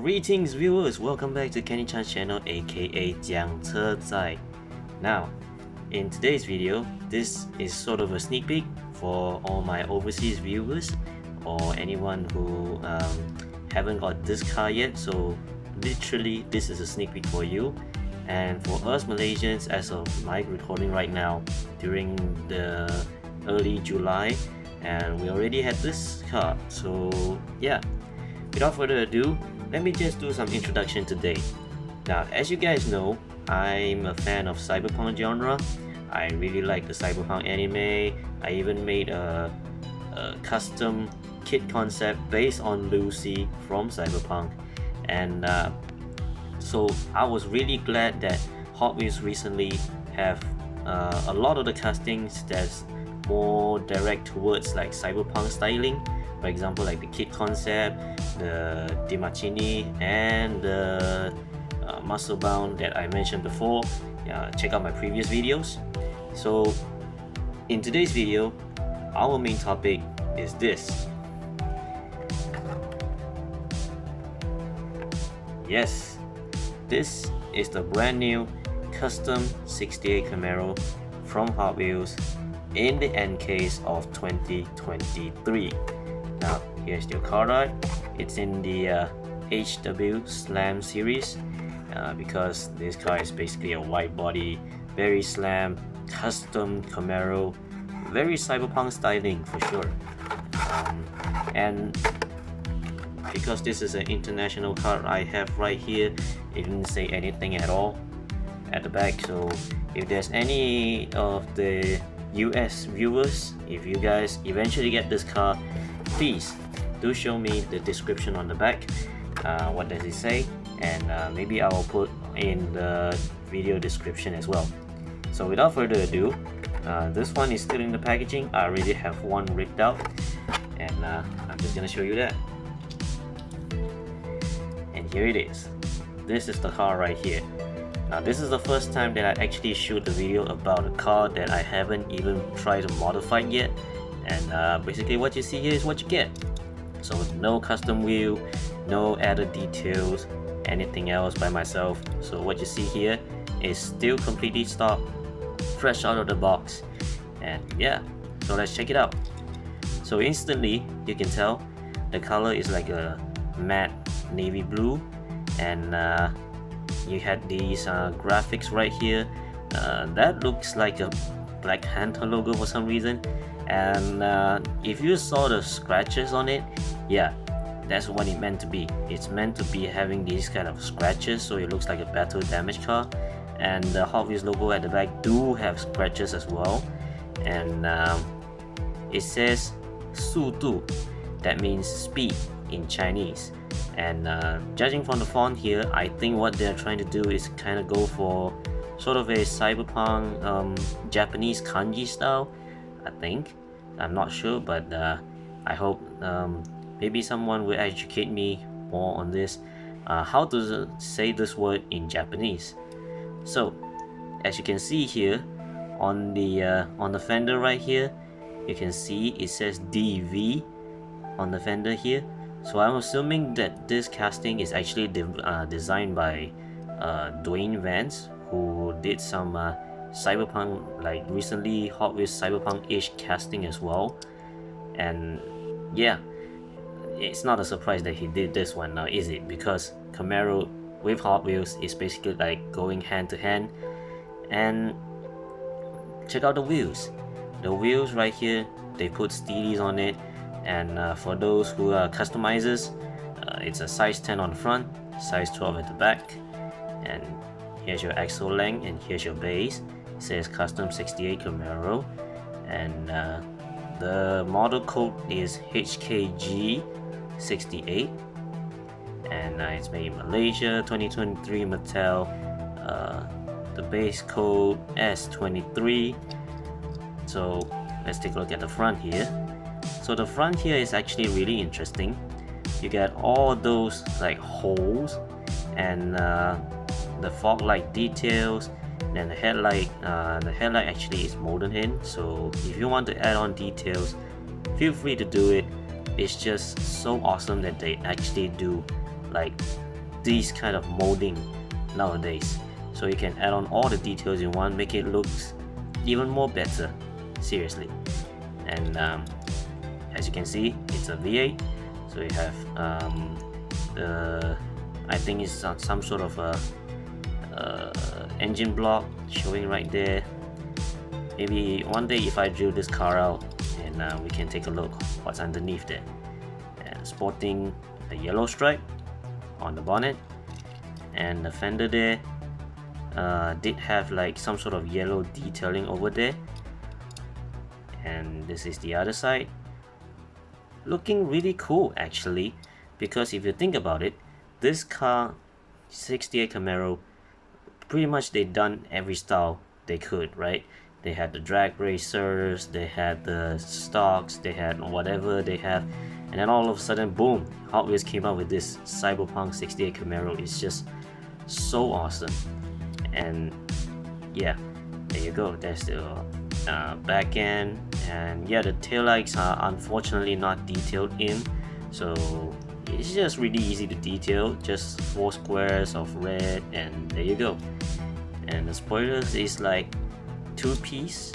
Greetings viewers, welcome back to Kenny Chan's channel aka 讲车仔. Now, in today's video, this is sort of a sneak peek for all my overseas viewers or anyone who haven't got this car yet. So literally this is a sneak peek for you, and for us Malaysians, as of my recording right now during the early July, and we already had this car. So yeah, without further ado, let me just do some introduction today. Now, as you guys know, I'm a fan of cyberpunk genre. I really like the cyberpunk anime. I even made a custom kit concept based on Lucy from Cyberpunk, and so I was really glad that Hot Wheels recently have a lot of the castings that's more direct towards like cyberpunk styling. For example, like the kit concept, the Dimachini, and the muscle bound that I mentioned before. Check out my previous videos. So in today's video, our main topic is this. Yes, this is the brand new custom 68 Camaro from Hot Wheels in the end case of 2023. Now, here's your car art. It's in the HW Slam series because this car is basically a wide body, very slam, custom Camaro, very cyberpunk styling for sure. And because this is an international car I have right here, it didn't say anything at all at the back. So if there's any of the US viewers, if you guys eventually get this car, please do show me the description on the back. What does it say? And maybe I will put in the video description as well. So without further ado, this one is still in the packaging. I already have one ripped out, and I'm just gonna show you that. And here it is. This is the car right here. Now, this is the first time that I actually shoot the video about a car that I haven't even tried to modify yet. And basically what you see here is what you get. So no custom wheel, no added details, anything else by myself. So what you see here is still completely stock, fresh out of the box. And yeah, so let's check it out. So instantly you can tell the color is like a matte navy blue, and you had these graphics right here that looks like a Black Panther logo for some reason. And if you saw the scratches on it, yeah, that's what it meant to be. It's meant to be having these kind of scratches, so it looks like a battle damage car. And the Hot Wheels logo at the back do have scratches as well. And it says 速度, that means speed in Chinese. And judging from the font here, I think what they're trying to do is kind of go for sort of a cyberpunk Japanese kanji style, I think. I'm not sure, but I hope maybe someone will educate me more on this, how to say this word in Japanese. So as you can see here on the fender right here, you can see it says DV on the fender here. So I'm assuming that this casting is actually designed by Dwayne Vance, who did some cyberpunk, like recently Hot Wheels cyberpunk-ish casting as well. And yeah, it's not a surprise that he did this one now, is it? Because Camaro with Hot Wheels is basically like going hand to hand. And check out the wheels. The wheels right here, they put steelies on it. And for those who are customizers, it's a size 10 on the front, size 12 at the back. And here's your axle length, and here's your base. It says custom 68 Camaro, and the model code is HKG 68, and it's made in Malaysia, 2023 Mattel. The base code S23. So let's take a look at the front here. So the front here is actually really interesting. You get all those like holes, and the fog light details. Then the headlight actually is molded in. So if you want to add on details, feel free to do it. It's just so awesome that they actually do like these kind of molding nowadays, so you can add on all the details you want, make it look even more better, seriously. And as you can see, it's a V8, so you have the, I think it's some sort of a engine block showing right there. Maybe one day if I drill this car out, and we can take a look what's underneath there. And sporting a yellow stripe on the bonnet, and the fender there did have like some sort of yellow detailing over there. And this is the other side, looking really cool actually, because if you think about it, this car, 68 Camaro, pretty much they done every style they could, right? They had the drag racers, they had the stocks, they had whatever they have, and then all of a sudden, boom, Hot Wheels came out with this Cyberpunk 68 Camaro. It's just so awesome. And yeah, there you go, there's the back end. And yeah, the taillights are unfortunately not detailed in, so it's just really easy to detail, just 4 squares of red, and there you go. And the spoilers is like 2-piece,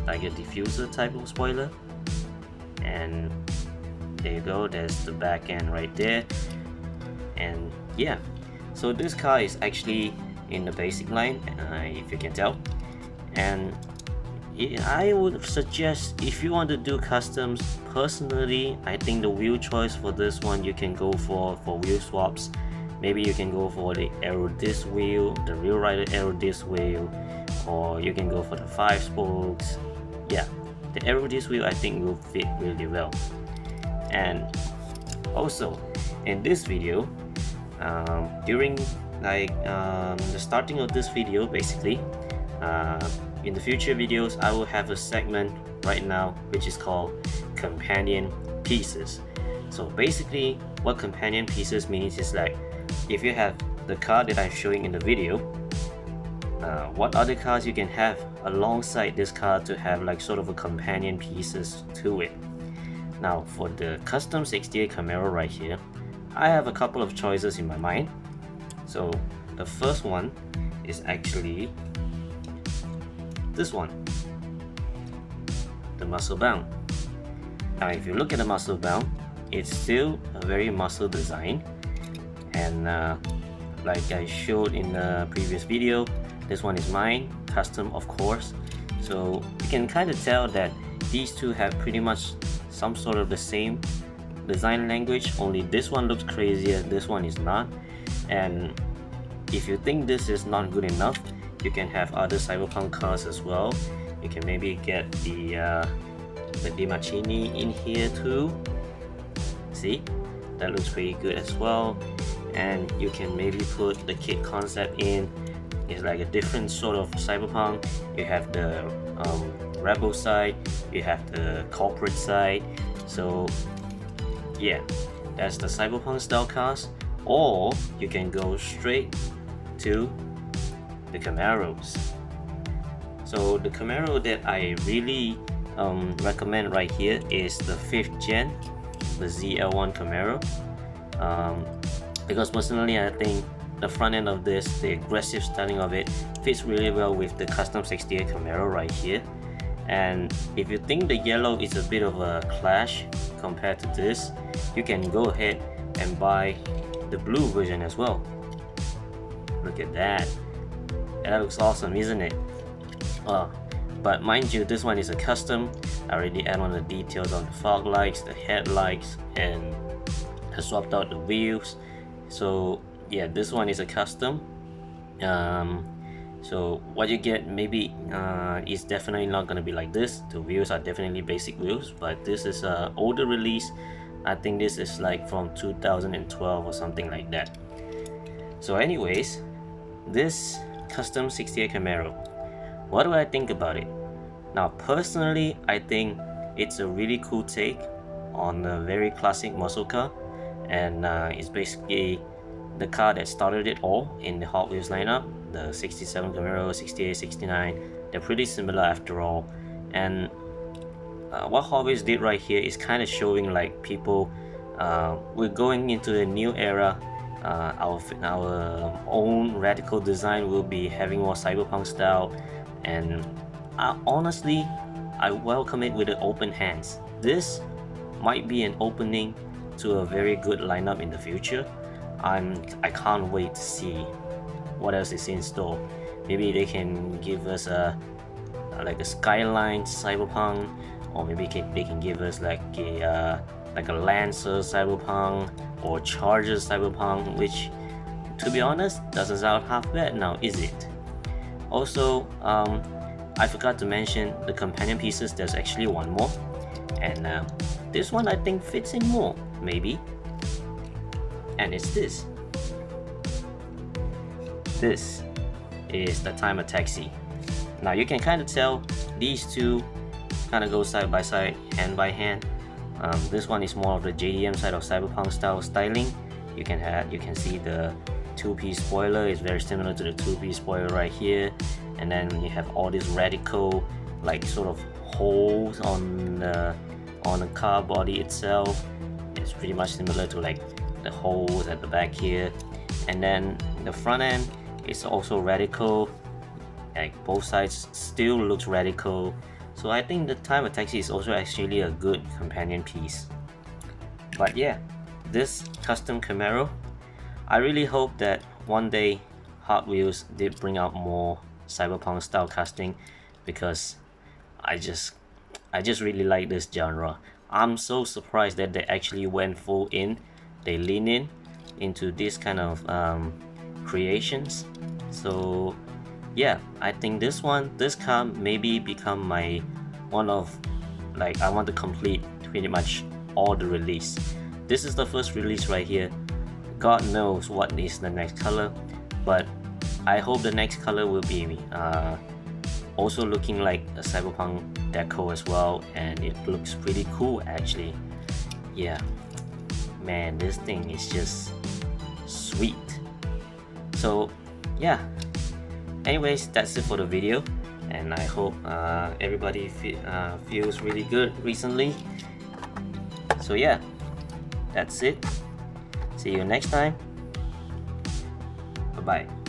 like a diffuser type of spoiler. And there you go, there's the back end right there. And yeah, so this car is actually in the basic line, if you can tell. And I would suggest, if you want to do customs, personally I think the wheel choice for this one, you can go for wheel swaps. Maybe you can go for the Aero disc wheel, the Real Rider Aero disc wheel, or you can go for the 5 spokes. Yeah, the Aero disc wheel I think will fit really well. And also in this video, during the starting of this video, basically in the future videos I will have a segment right now which is called companion pieces. So basically what companion pieces means is like, if you have the car that I'm showing in the video, what other cars you can have alongside this car to have like sort of a companion pieces to it. Now for the custom 68 Camaro right here, I have a couple of choices in my mind. So the first one is actually this one, the muscle bound. Now if you look at the muscle bound, it's still a very muscle design, and like I showed in the previous video, this one is mine, custom of course. So you can kind of tell that these two have pretty much some sort of the same design language, only this one looks crazier, this one is not. And if you think this is not good enough, you can have other Cyberpunk cars as well. You can maybe get the DiMartini in here too. See, that looks pretty good as well. And you can maybe put the kit concept in. It's like a different sort of Cyberpunk. You have the rebel side, you have the corporate side. So yeah, that's the Cyberpunk style cars. Or you can go straight to the Camaros. So the Camaro that I really recommend right here is the 5th gen, the ZL1 Camaro, because personally I think the front end of this, the aggressive styling of it, fits really well with the custom 68 Camaro right here. And if you think the yellow is a bit of a clash compared to this, you can go ahead and buy the blue version as well. Look at that. That looks awesome, isn't it? But mind you, this one is a custom. I already add on the details on the fog lights, the headlights, and I swapped out the wheels. So yeah, this one is a custom. So what you get maybe is definitely not gonna be like this. The wheels are definitely basic wheels, but this is an older release. I think this is like from 2012 or something like that. So anyways, this custom 68 Camaro, what do I think about it? Now personally, I think it's a really cool take on a very classic muscle car, and it's basically the car that started it all in the Hot Wheels lineup. The 67 Camaro, 68, 69, they're pretty similar after all. And what Hot Wheels did right here is kind of showing like people, we're going into a new era, our own radical design will be having more cyberpunk style, and honestly, I welcome it with the open hands. This might be an opening to a very good lineup in the future. I can't wait to see what else is in store. Maybe they can give us a like a Skyline cyberpunk, or maybe they can give us like a Lancer cyberpunk or Charger cyberpunk, which, to be honest, doesn't sound half bad now, is it? Also, I forgot to mention the companion pieces. There's actually one more, and this one I think fits in more, maybe. And it's this. This is the timer taxi. Now you can kind of tell these two kind of go side by side, hand by hand. This one is more of the JDM side of cyberpunk style styling. You can see the two-piece spoiler is very similar to the two-piece spoiler right here, and then you have all these radical like sort of holes on the car body itself. It's pretty much similar to like the holes at the back here, and then the front end is also radical. Like both sides still looks radical. So I think the timer taxi is also actually a good companion piece. But yeah, this custom Camaro, I really hope that one day Hot Wheels did bring out more cyberpunk style casting, because I just really like this genre. I'm so surprised that they actually went full in. They lean into this kind of creations. So yeah, I think this car maybe become my one of, like, I want to complete pretty much all the release. This is the first release right here. God knows what is the next color, but I hope the next color will be also looking like a cyberpunk deco as well, and it looks pretty cool actually. Yeah, man, this thing is just sweet. So yeah, anyways, that's it for the video, and I hope everybody feels really good recently. So yeah, that's it. See you next time. Bye bye.